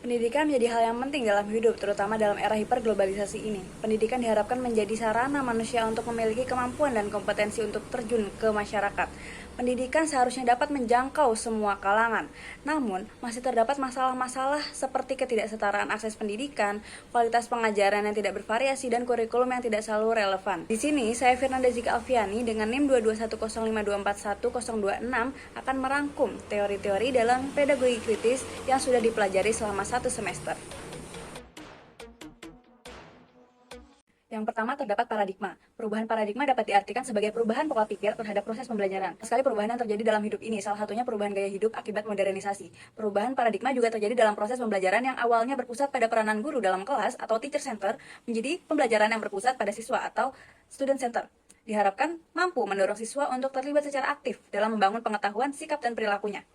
Pendidikan menjadi hal yang penting dalam hidup, terutama dalam era hiperglobalisasi ini. Pendidikan diharapkan menjadi sarana manusia untuk memiliki kemampuan dan kompetensi untuk terjun ke masyarakat. Pendidikan seharusnya dapat menjangkau semua kalangan. Namun, masih terdapat masalah-masalah seperti ketidaksetaraan akses pendidikan, kualitas pengajaran yang tidak bervariasi, dan kurikulum yang tidak selalu relevan. Di sini, saya Firnanda Zika Alfiani dengan NIM 22105241026 akan merangkum teori-teori dalam pedagogi kritis yang sudah dipelajari selama 1 semester. Yang pertama, terdapat paradigma. Perubahan paradigma dapat diartikan sebagai perubahan pola pikir terhadap proses pembelajaran. Sekali perubahan yang terjadi dalam hidup ini, salah satunya perubahan gaya hidup akibat modernisasi. Perubahan paradigma juga terjadi dalam proses pembelajaran yang awalnya berpusat pada peranan guru dalam kelas atau teacher center, menjadi pembelajaran yang berpusat pada siswa atau student center. Diharapkan mampu mendorong siswa untuk terlibat secara aktif dalam membangun pengetahuan, sikap, dan perilakunya.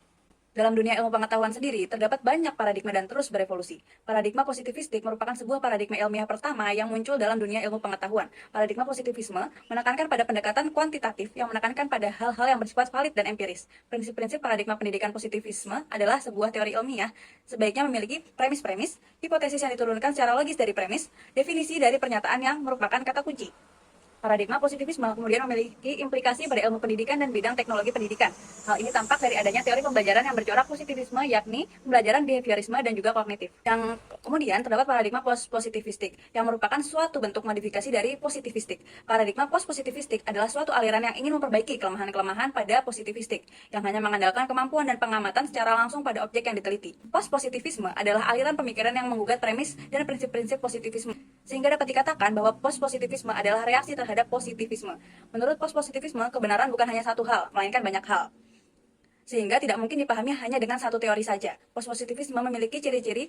Dalam dunia ilmu pengetahuan sendiri, terdapat banyak paradigma dan terus berevolusi. Paradigma positivistik merupakan sebuah paradigma ilmiah pertama yang muncul dalam dunia ilmu pengetahuan. Paradigma positivisme menekankan pada pendekatan kuantitatif yang menekankan pada hal-hal yang bersifat valid dan empiris. Prinsip-prinsip paradigma pendidikan positivisme adalah sebuah teori ilmiah sebaiknya memiliki premis-premis, hipotesis yang diturunkan secara logis dari premis, definisi dari pernyataan yang merupakan kata kunci. Paradigma positivisme kemudian memiliki implikasi pada ilmu pendidikan dan bidang teknologi pendidikan. Hal ini tampak dari adanya teori pembelajaran yang bercorak positivisme, yakni pembelajaran behaviorisme dan juga kognitif. Yang kemudian terdapat paradigma post-positivistik, yang merupakan suatu bentuk modifikasi dari positivistik. Paradigma post-positivistik adalah suatu aliran yang ingin memperbaiki kelemahan-kelemahan pada positivistik, yang hanya mengandalkan kemampuan dan pengamatan secara langsung pada objek yang diteliti. Post-positivisme adalah aliran pemikiran yang menggugat premis dan prinsip-prinsip positivisme, sehingga dapat dikatakan bahwa post-positivisme adalah reaksi terhadap positivisme. Menurut post-positivisme, kebenaran bukan hanya satu hal, melainkan banyak hal, sehingga tidak mungkin dipahami hanya dengan satu teori saja. Post-positivisme memiliki ciri-ciri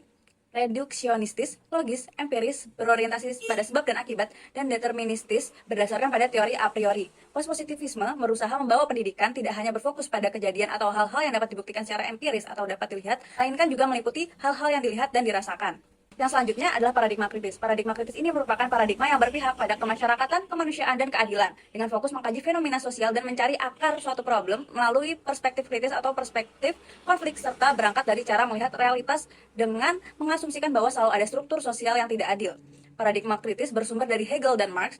reduksionistis, logis, empiris, berorientasi pada sebab dan akibat, dan deterministis berdasarkan pada teori a priori. Post-positivisme berusaha membawa pendidikan tidak hanya berfokus pada kejadian atau hal-hal yang dapat dibuktikan secara empiris atau dapat dilihat, melainkan juga meliputi hal-hal yang dilihat dan dirasakan. Yang selanjutnya adalah paradigma kritis. Paradigma kritis ini merupakan paradigma yang berpihak pada kemasyarakatan, kemanusiaan, dan keadilan, dengan fokus mengkaji fenomena sosial dan mencari akar suatu problem melalui perspektif kritis atau perspektif konflik, serta berangkat dari cara melihat realitas dengan mengasumsikan bahwa selalu ada struktur sosial yang tidak adil. Paradigma kritis bersumber dari Hegel dan Marx,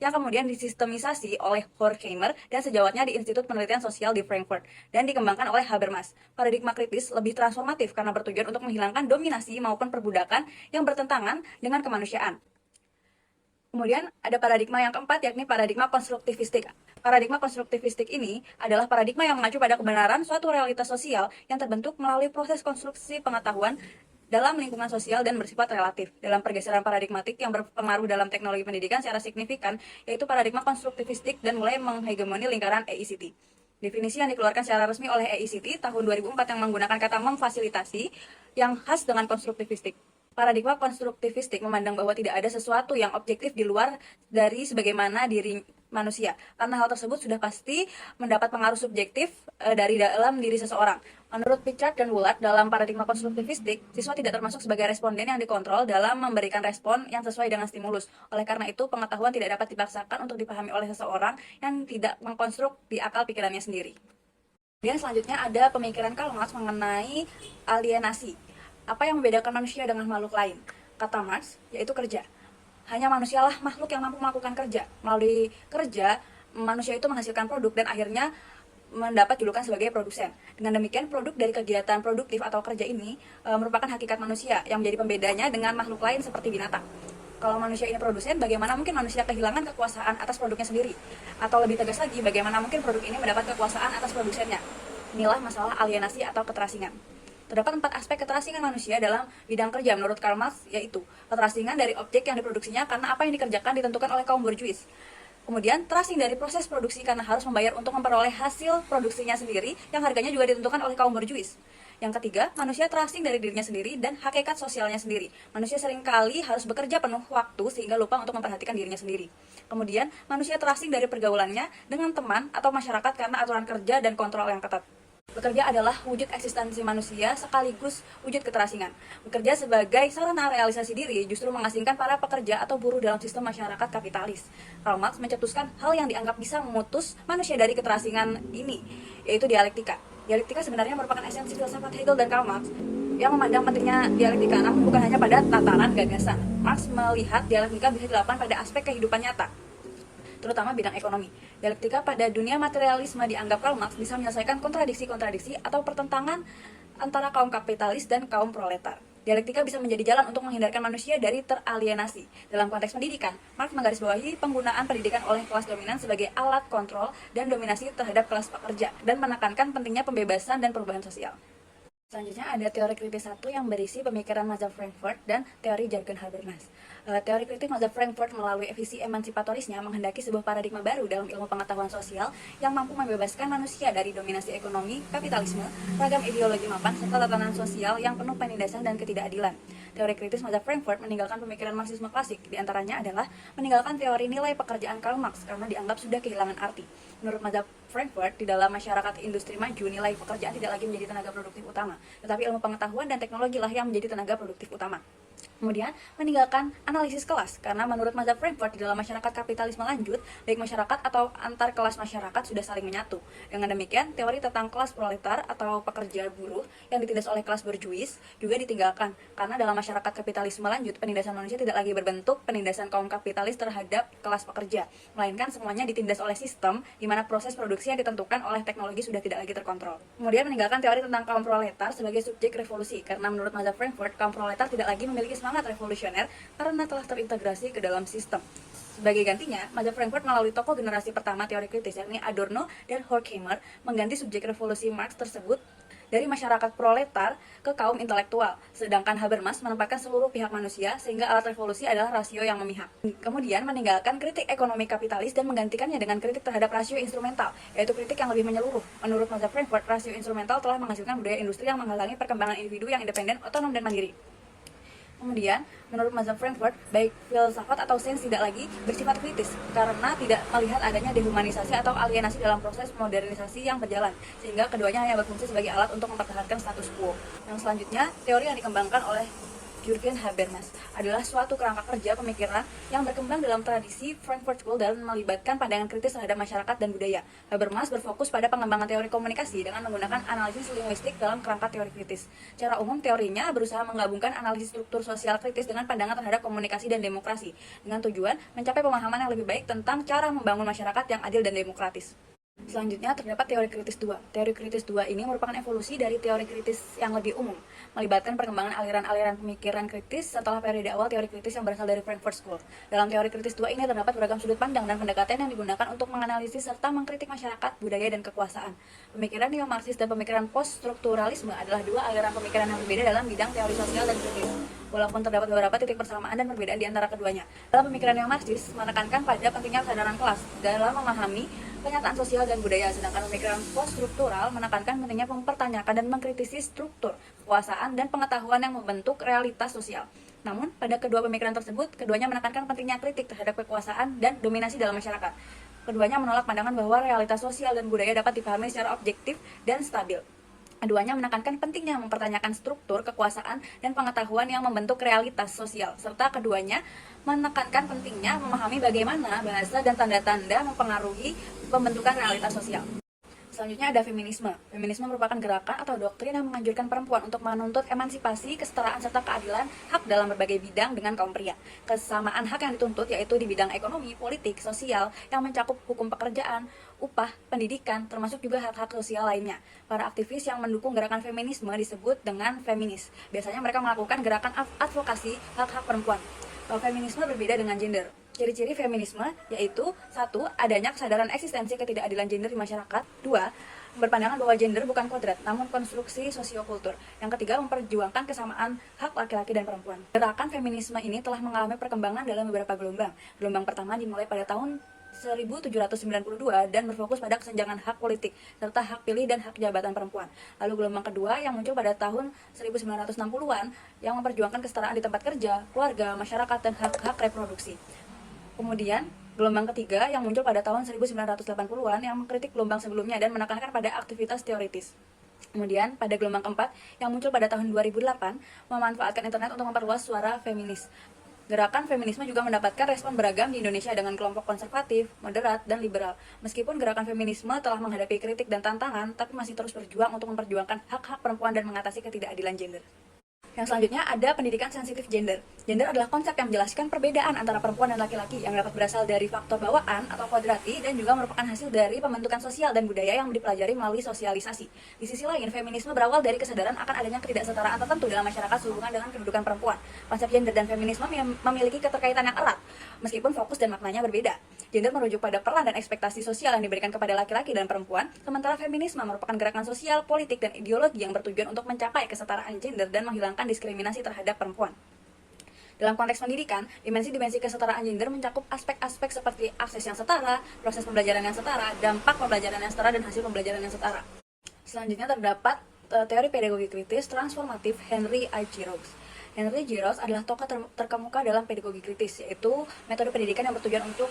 yang kemudian disistemisasi oleh Horkheimer dan sejawatnya di Institut Penelitian Sosial di Frankfurt, dan dikembangkan oleh Habermas. Paradigma kritis lebih transformatif karena bertujuan untuk menghilangkan dominasi maupun perbudakan yang bertentangan dengan kemanusiaan. Kemudian ada paradigma yang keempat, yakni paradigma konstruktivistik. Paradigma konstruktivistik ini adalah paradigma yang mengacu pada kebenaran suatu realitas sosial yang terbentuk melalui proses konstruksi pengetahuan dalam lingkungan sosial dan bersifat relatif. Dalam pergeseran paradigmatik yang berpengaruh dalam teknologi pendidikan secara signifikan, yaitu paradigma konstruktivistik dan mulai menghegemoni lingkaran EICT. Definisi yang dikeluarkan secara resmi oleh EICT tahun 2004 yang menggunakan kata memfasilitasi yang khas dengan konstruktivistik. Paradigma konstruktivistik memandang bahwa tidak ada sesuatu yang objektif di luar dari sebagaimana diri manusia, karena hal tersebut sudah pasti mendapat pengaruh subjektif dari dalam diri seseorang. Menurut Pritchard dan Woolard, dalam paradigma konstruktivistik, siswa tidak termasuk sebagai responden yang dikontrol dalam memberikan respon yang sesuai dengan stimulus. Oleh karena itu, pengetahuan tidak dapat dipaksakan untuk dipahami oleh seseorang yang tidak mengkonstruk di akal pikirannya sendiri. Kemudian selanjutnya ada pemikiran Karl Marx mengenai alienasi. Apa yang membedakan manusia dengan makhluk lain? Kata Marx, yaitu kerja. Hanya manusialah makhluk yang mampu melakukan kerja. Melalui kerja, manusia itu menghasilkan produk dan akhirnya mendapat julukan sebagai produsen. Dengan demikian, produk dari kegiatan produktif atau kerja ini merupakan hakikat manusia yang menjadi pembedanya dengan makhluk lain seperti binatang. Kalau manusia ini produsen, bagaimana mungkin manusia kehilangan kekuasaan atas produknya sendiri? Atau lebih tegas lagi, bagaimana mungkin produk ini mendapat kekuasaan atas produsennya? Inilah masalah alienasi atau keterasingan. Terdapat 4 aspek keterasingan manusia dalam bidang kerja menurut Karl Marx, yaitu keterasingan dari objek yang diproduksinya karena apa yang dikerjakan ditentukan oleh kaum borjuis. Kemudian, terasing dari proses produksi karena harus membayar untuk memperoleh hasil produksinya sendiri yang harganya juga ditentukan oleh kaum borjuis. Yang ketiga, manusia terasing dari dirinya sendiri dan hakikat sosialnya sendiri. Manusia seringkali harus bekerja penuh waktu sehingga lupa untuk memperhatikan dirinya sendiri. Kemudian, manusia terasing dari pergaulannya dengan teman atau masyarakat karena aturan kerja dan kontrol yang ketat. Bekerja adalah wujud eksistensi manusia sekaligus wujud keterasingan. Bekerja sebagai sarana realisasi diri justru mengasingkan para pekerja atau buruh dalam sistem masyarakat kapitalis. Karl Marx mencetuskan hal yang dianggap bisa memutus manusia dari keterasingan ini, yaitu dialektika. Dialektika sebenarnya merupakan esensi filsafat Hegel dan Karl Marx. yang memandang pentingnya dialektika, namun bukan hanya pada tataran gagasan. Marx melihat dialektika bisa dilakukan pada aspek kehidupan nyata, terutama bidang ekonomi. Dialektika pada dunia materialisme dianggap Karl Marx bisa menyelesaikan kontradiksi-kontradiksi atau pertentangan antara kaum kapitalis dan kaum proletar. Dialektika bisa menjadi jalan untuk menghindarkan manusia dari teralienasi. Dalam konteks pendidikan, Marx menggarisbawahi penggunaan pendidikan oleh kelas dominan sebagai alat kontrol dan dominasi terhadap kelas pekerja, dan menekankan pentingnya pembebasan dan perubahan sosial. Selanjutnya ada teori kritis 1 yang berisi pemikiran mazhab Frankfurt dan teori jargon Habermas. Teori kritis mazhab Frankfurt melalui visi emansipatorisnya menghendaki sebuah paradigma baru dalam ilmu pengetahuan sosial yang mampu membebaskan manusia dari dominasi ekonomi, kapitalisme, ragam ideologi mapan, serta tatanan sosial yang penuh penindasan dan ketidakadilan. Teori kritis mazhab Frankfurt meninggalkan pemikiran Marxisme klasik, diantaranya adalah meninggalkan teori nilai pekerjaan Karl Marx karena dianggap sudah kehilangan arti. Menurut mazhab Frankfurt, di dalam masyarakat industri maju, nilai pekerjaan tidak lagi menjadi tenaga produktif utama, tetapi ilmu pengetahuan dan teknologi lah yang menjadi tenaga produktif utama. Kemudian, meninggalkan analisis kelas, karena menurut mazhab Frankfurt, di dalam masyarakat kapitalisme lanjut, baik masyarakat atau antar kelas masyarakat sudah saling menyatu. Dengan demikian, teori tentang kelas proletar atau pekerja buruh yang ditindas oleh kelas berjuis juga ditinggalkan, karena dalam masyarakat kapitalisme lanjut, penindasan manusia tidak lagi berbentuk penindasan kaum kapitalis terhadap kelas pekerja, melainkan semuanya ditindas oleh sistem, di mana proses produksi yang ditentukan oleh teknologi sudah tidak lagi terkontrol. Kemudian meninggalkan teori tentang kaum proletar sebagai subjek revolusi, karena menurut mazhab Frankfurt, kaum proletar tidak lagi memiliki semangat revolusioner karena telah terintegrasi ke dalam sistem. Sebagai gantinya, mazhab Frankfurt melalui tokoh generasi pertama teori kritis, yakni Adorno dan Horkheimer, mengganti subjek revolusi Marx tersebut dari masyarakat proletar ke kaum intelektual, sedangkan Habermas menempatkan seluruh pihak manusia sehingga alat revolusi adalah rasio yang memihak. Kemudian meninggalkan kritik ekonomi kapitalis dan menggantikannya dengan kritik terhadap rasio instrumental, yaitu kritik yang lebih menyeluruh. Menurut mazhab Frankfurt, rasio instrumental telah menghasilkan budaya industri yang menghalangi perkembangan individu yang independen, otonom, dan mandiri. Kemudian, menurut mazhab Frankfurt, baik filsafat atau sains tidak lagi bersifat kritis karena tidak melihat adanya dehumanisasi atau alienasi dalam proses modernisasi yang berjalan, sehingga keduanya hanya berfungsi sebagai alat untuk mempertahankan status quo. Yang selanjutnya, teori yang dikembangkan oleh Jürgen Habermas adalah suatu kerangka kerja pemikiran yang berkembang dalam tradisi Frankfurt School dan melibatkan pandangan kritis terhadap masyarakat dan budaya. Habermas berfokus pada pengembangan teori komunikasi dengan menggunakan analisis linguistik dalam kerangka teori kritis. Secara umum, teorinya berusaha menggabungkan analisis struktur sosial kritis dengan pandangan terhadap komunikasi dan demokrasi, dengan tujuan mencapai pemahaman yang lebih baik tentang cara membangun masyarakat yang adil dan demokratis. Selanjutnya terdapat teori kritis 2. Teori kritis 2 ini merupakan evolusi dari teori kritis yang lebih umum, melibatkan perkembangan aliran-aliran pemikiran kritis setelah periode awal teori kritis yang berasal dari Frankfurt School. Dalam teori kritis 2 ini terdapat beragam sudut pandang dan pendekatan yang digunakan untuk menganalisis serta mengkritik masyarakat, budaya, dan kekuasaan. Pemikiran neo-Marxis dan pemikiran post-strukturalisme adalah dua aliran pemikiran yang berbeda dalam bidang teori sosial dan kritis, walaupun terdapat beberapa titik persamaan dan perbedaan di antara keduanya. Dalam pemikiran neo-Marxis menekankan pada pentingnya kesadaran kelas dalam memahami kenyataan sosial dan budaya, sedangkan pemikiran post-struktural menekankan pentingnya mempertanyakan dan mengkritisi struktur, kekuasaan, dan pengetahuan yang membentuk realitas sosial. Namun, pada kedua pemikiran tersebut, keduanya menekankan pentingnya kritik terhadap kekuasaan dan dominasi dalam masyarakat. Keduanya menolak pandangan bahwa realitas sosial dan budaya dapat dipahami secara objektif dan stabil. Keduanya menekankan pentingnya mempertanyakan struktur, kekuasaan, dan pengetahuan yang membentuk realitas sosial, serta keduanya menekankan pentingnya memahami bagaimana bahasa dan tanda-tanda mempengaruhi pembentukan realitas sosial. Selanjutnya ada feminisme. Feminisme merupakan gerakan atau doktrin yang menganjurkan perempuan untuk menuntut emansipasi, kesetaraan, serta keadilan hak dalam berbagai bidang dengan kaum pria. Kesamaan hak yang dituntut yaitu di bidang ekonomi, politik, sosial, yang mencakup hukum pekerjaan, upah, pendidikan, termasuk juga hak-hak sosial lainnya. Para aktivis yang mendukung gerakan feminisme disebut dengan feminis. Biasanya mereka melakukan gerakan advokasi hak-hak perempuan. Feminisme berbeda dengan gender. Ciri-ciri feminisme yaitu 1. Adanya kesadaran eksistensi ketidakadilan gender di masyarakat. 2. Berpandangan bahwa gender bukan kodrat, namun konstruksi sosiokultur. Yang ketiga, memperjuangkan kesamaan hak laki-laki dan perempuan. Gerakan feminisme ini telah mengalami perkembangan dalam beberapa gelombang. Gelombang pertama dimulai pada tahun 1792 dan berfokus pada kesenjangan hak politik serta hak pilih dan hak jabatan perempuan. Lalu gelombang kedua yang muncul pada tahun 1960-an yang memperjuangkan kesetaraan di tempat kerja, keluarga, masyarakat, dan hak-hak reproduksi. Kemudian gelombang ketiga yang muncul pada tahun 1980-an yang mengkritik gelombang sebelumnya dan menekankan pada aktivitas teoritis. Kemudian pada gelombang keempat yang muncul pada tahun 2008 memanfaatkan internet untuk memperluas suara feminis. Gerakan feminisme juga mendapatkan respon beragam di Indonesia dengan kelompok konservatif, moderat, dan liberal. Meskipun gerakan feminisme telah menghadapi kritik dan tantangan, tapi masih terus berjuang untuk memperjuangkan hak-hak perempuan dan mengatasi ketidakadilan gender. Yang selanjutnya ada pendidikan sensitif gender. Gender adalah konsep yang menjelaskan perbedaan antara perempuan dan laki-laki yang dapat berasal dari faktor bawaan atau kodrati dan juga merupakan hasil dari pembentukan sosial dan budaya yang dipelajari melalui sosialisasi. Di sisi lain, feminisme berawal dari kesadaran akan adanya ketidaksetaraan tertentu dalam masyarakat sehubungan dengan kedudukan perempuan. Konsep gender dan feminisme memiliki keterkaitan yang erat, meskipun fokus dan maknanya berbeda. Gender merujuk pada peran dan ekspektasi sosial yang diberikan kepada laki-laki dan perempuan, sementara feminisme merupakan gerakan sosial, politik, dan ideologi yang bertujuan untuk mencapai kesetaraan gender dan menghilangkan diskriminasi terhadap perempuan. Dalam konteks pendidikan, dimensi-dimensi kesetaraan gender mencakup aspek-aspek seperti akses yang setara, proses pembelajaran yang setara, dampak pembelajaran yang setara, dan hasil pembelajaran yang setara. Selanjutnya terdapat teori pedagogi kritis transformatif Henry I. Giroux. Henry Giroux adalah tokoh terkemuka dalam pedagogi kritis, yaitu metode pendidikan yang bertujuan untuk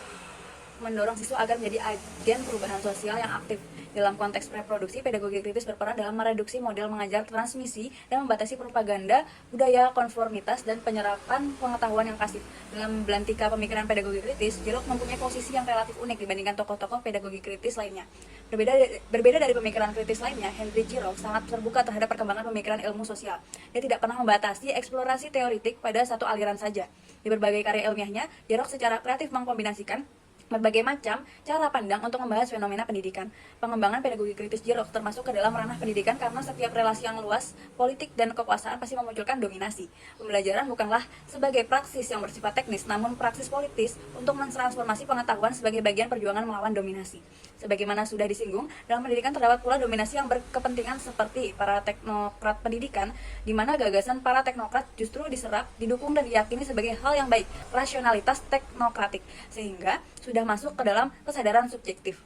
mendorong siswa agar menjadi agen perubahan sosial yang aktif. Dalam konteks reproduksi, pedagogi kritis berperan dalam mereduksi model mengajar transmisi dan membatasi propaganda, budaya, konformitas, dan penyerapan pengetahuan yang pasif. Dalam belantika pemikiran pedagogi kritis, Giroux mempunyai posisi yang relatif unik dibandingkan tokoh-tokoh pedagogi kritis lainnya. Berbeda dari pemikiran kritis lainnya, Henry Giroux sangat terbuka terhadap perkembangan pemikiran ilmu sosial. Dia tidak pernah membatasi eksplorasi teoritik pada satu aliran saja. Di berbagai karya ilmiahnya, Giroux secara kreatif mengkombinasikan berbagai macam cara pandang untuk membahas fenomena pendidikan. Pengembangan pedagogi kritis Giroux termasuk ke dalam ranah pendidikan karena setiap relasi yang luas, politik dan kekuasaan pasti memunculkan dominasi. Pembelajaran bukanlah sebagai praksis yang bersifat teknis, namun praksis politis untuk mentransformasi pengetahuan sebagai bagian perjuangan melawan dominasi. Sebagaimana sudah disinggung, dalam pendidikan terdapat pula dominasi yang berkepentingan seperti para teknokrat pendidikan, di mana gagasan para teknokrat justru diserap, didukung dan diyakini sebagai hal yang baik, rasionalitas teknokratik, sehingga sudah masuk ke dalam kesadaran subjektif.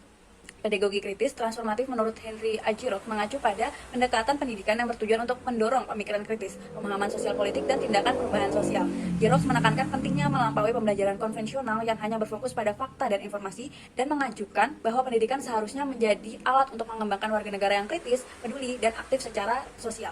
Pedagogi kritis transformatif menurut Henry I. Giroux mengacu pada pendekatan pendidikan yang bertujuan untuk mendorong pemikiran kritis, pemahaman sosial politik, dan tindakan perubahan sosial. Giroux menekankan pentingnya melampaui pembelajaran konvensional yang hanya berfokus pada fakta dan informasi, dan mengajukan bahwa pendidikan seharusnya menjadi alat untuk mengembangkan warga negara yang kritis, peduli, dan aktif secara sosial.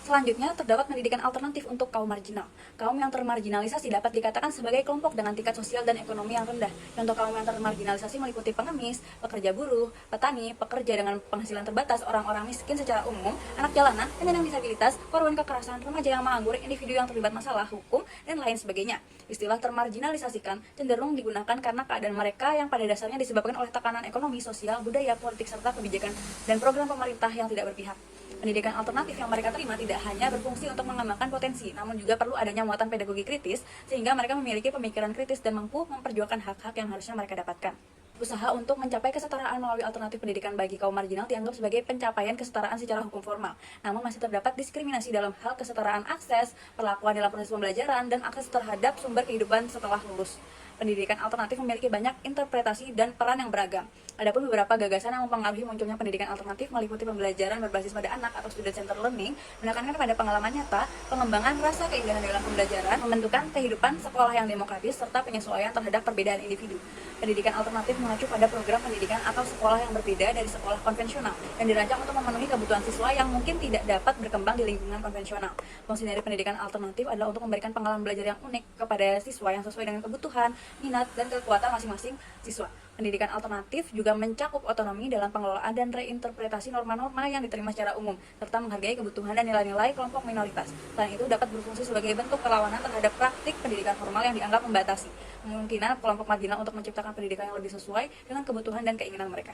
Selanjutnya, terdapat pendidikan alternatif untuk kaum marginal. Kaum yang termarginalisasi dapat dikatakan sebagai kelompok dengan tingkat sosial dan ekonomi yang rendah. Contoh kaum yang termarginalisasi meliputi pengemis, pekerja buruh, petani, pekerja dengan penghasilan terbatas, orang-orang miskin secara umum, anak jalanan, penyandang disabilitas, korban kekerasan, remaja yang menganggur, individu yang terlibat masalah hukum, dan lain sebagainya. Istilah termarginalisasikan cenderung digunakan karena keadaan mereka yang pada dasarnya disebabkan oleh tekanan ekonomi, sosial, budaya, politik, serta kebijakan dan program pemerintah yang tidak berpihak. Pendidikan alternatif yang mereka terima tidak hanya berfungsi untuk mengembangkan potensi, namun juga perlu adanya muatan pedagogi kritis, sehingga mereka memiliki pemikiran kritis dan mampu memperjuangkan hak-hak yang harusnya mereka dapatkan. Usaha untuk mencapai kesetaraan melalui alternatif pendidikan bagi kaum marginal dianggap sebagai pencapaian kesetaraan secara hukum formal. Namun masih terdapat diskriminasi dalam hal kesetaraan akses, perlakuan dalam proses pembelajaran, dan akses terhadap sumber kehidupan setelah lulus. Pendidikan alternatif memiliki banyak interpretasi dan peran yang beragam. Adapun beberapa gagasan yang mempengaruhi munculnya pendidikan alternatif meliputi pembelajaran berbasis pada anak atau student-centered learning, menekankan pada pengalaman nyata, pengembangan rasa keindahan dalam pembelajaran, pembentukan kehidupan sekolah yang demokratis, serta penyesuaian terhadap perbedaan individu. Pendidikan alternatif mengacu pada program pendidikan atau sekolah yang berbeda dari sekolah konvensional dan dirancang untuk memenuhi kebutuhan siswa yang mungkin tidak dapat berkembang di lingkungan konvensional. Fungsi dari pendidikan alternatif adalah untuk memberikan pengalaman belajar yang unik kepada siswa yang sesuai dengan kebutuhan, minat, dan kekuatan masing-masing siswa. Pendidikan alternatif juga mencakup otonomi dalam pengelolaan dan reinterpretasi norma-norma yang diterima secara umum, serta menghargai kebutuhan dan nilai-nilai kelompok minoritas. Selain itu, dapat berfungsi sebagai bentuk perlawanan terhadap praktik pendidikan formal yang dianggap membatasi kemungkinan kelompok marginal untuk menciptakan pendidikan yang lebih sesuai dengan kebutuhan dan keinginan mereka.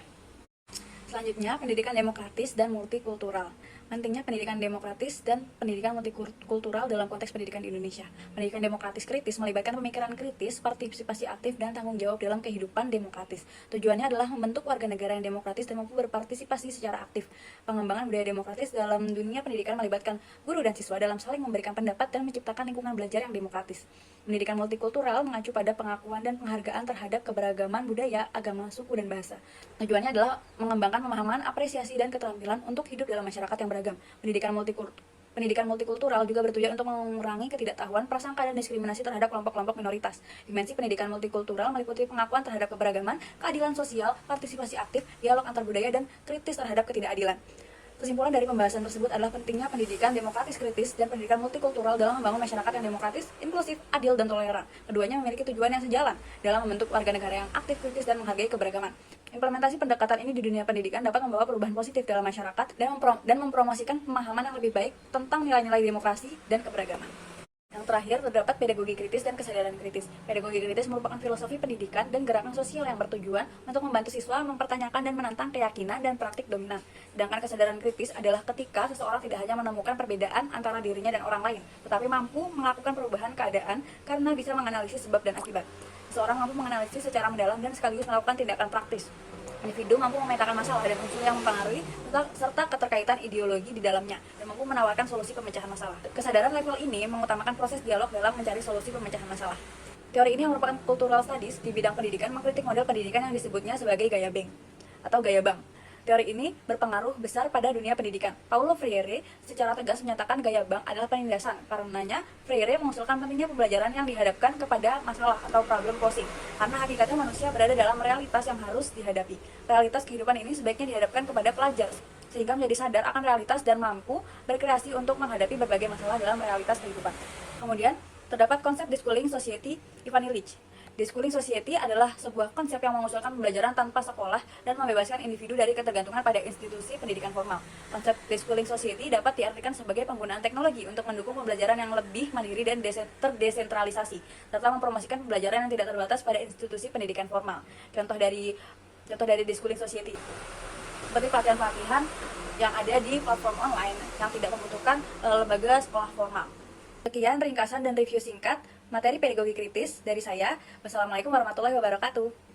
Selanjutnya, pendidikan demokratis dan multikultural. Pentingnya pendidikan demokratis dan pendidikan multikultural dalam konteks pendidikan di Indonesia. Pendidikan demokratis kritis melibatkan pemikiran kritis, partisipasi aktif, dan tanggung jawab dalam kehidupan demokratis. Tujuannya adalah membentuk warga negara yang demokratis dan mampu berpartisipasi secara aktif. Pengembangan budaya demokratis dalam dunia pendidikan melibatkan guru dan siswa dalam saling memberikan pendapat dan menciptakan lingkungan belajar yang demokratis. Pendidikan multikultural mengacu pada pengakuan dan penghargaan terhadap keberagaman budaya, agama, suku, dan bahasa. Tujuannya adalah mengembangkan pemahaman, apresiasi, dan keterampilan untuk hidup dalam masyarakat yang beragam. Pendidikan multikultural juga bertujuan untuk mengurangi ketidaktahuan, prasangka, dan diskriminasi terhadap kelompok-kelompok minoritas. Dimensi pendidikan multikultural meliputi pengakuan terhadap keberagaman, keadilan sosial, partisipasi aktif, dialog antar budaya, dan kritis terhadap ketidakadilan. Kesimpulan dari pembahasan tersebut adalah pentingnya pendidikan demokratis kritis dan pendidikan multikultural dalam membangun masyarakat yang demokratis, inklusif, adil, dan toleran. Keduanya memiliki tujuan yang sejalan dalam membentuk warga negara yang aktif, kritis, dan menghargai keberagaman. Implementasi pendekatan ini di dunia pendidikan dapat membawa perubahan positif dalam masyarakat dan mempromosikan pemahaman yang lebih baik tentang nilai-nilai demokrasi dan keberagaman. Yang terakhir, terdapat pedagogi kritis dan kesadaran kritis. Pedagogi kritis merupakan filosofi pendidikan dan gerakan sosial yang bertujuan untuk membantu siswa mempertanyakan dan menantang keyakinan dan praktik dominan. Sedangkan kesadaran kritis adalah ketika seseorang tidak hanya menemukan perbedaan antara dirinya dan orang lain, tetapi mampu melakukan perubahan keadaan karena bisa menganalisis sebab dan akibat. Seseorang mampu menganalisis secara mendalam dan sekaligus melakukan tindakan praktis. Individu mampu memetakan masalah dan unsur yang mempengaruhi serta keterkaitan ideologi di dalamnya dan mampu menawarkan solusi pemecahan masalah. Kesadaran level ini mengutamakan proses dialog dalam mencari solusi pemecahan masalah. Teori ini yang merupakan cultural studies di bidang pendidikan mengkritik model pendidikan yang disebutnya sebagai gaya Bank atau gaya bank. Teori ini berpengaruh besar pada dunia pendidikan. Paulo Freire secara tegas menyatakan gaya bank adalah penindasan. Karenanya, Freire mengusulkan pentingnya pembelajaran yang dihadapkan kepada masalah atau problem posing. Karena hakikatnya manusia berada dalam realitas yang harus dihadapi. Realitas kehidupan ini sebaiknya dihadapkan kepada pelajar, sehingga menjadi sadar akan realitas dan mampu berkreasi untuk menghadapi berbagai masalah dalam realitas kehidupan. Kemudian, terdapat konsep Deschooling Society Ivan Illich. Deschooling Society adalah sebuah konsep yang mengusulkan pembelajaran tanpa sekolah dan membebaskan individu dari ketergantungan pada institusi pendidikan formal. Konsep Deschooling Society dapat diartikan sebagai penggunaan teknologi untuk mendukung pembelajaran yang lebih mandiri dan terdesentralisasi, serta mempromosikan pembelajaran yang tidak terbatas pada institusi pendidikan formal. Contoh dari Deschooling Society seperti pelatihan-pelatihan yang ada di platform online yang tidak membutuhkan lembaga sekolah formal. Sekian ringkasan dan review singkat materi pedagogi kritis dari saya. Wassalamualaikum warahmatullahi wabarakatuh.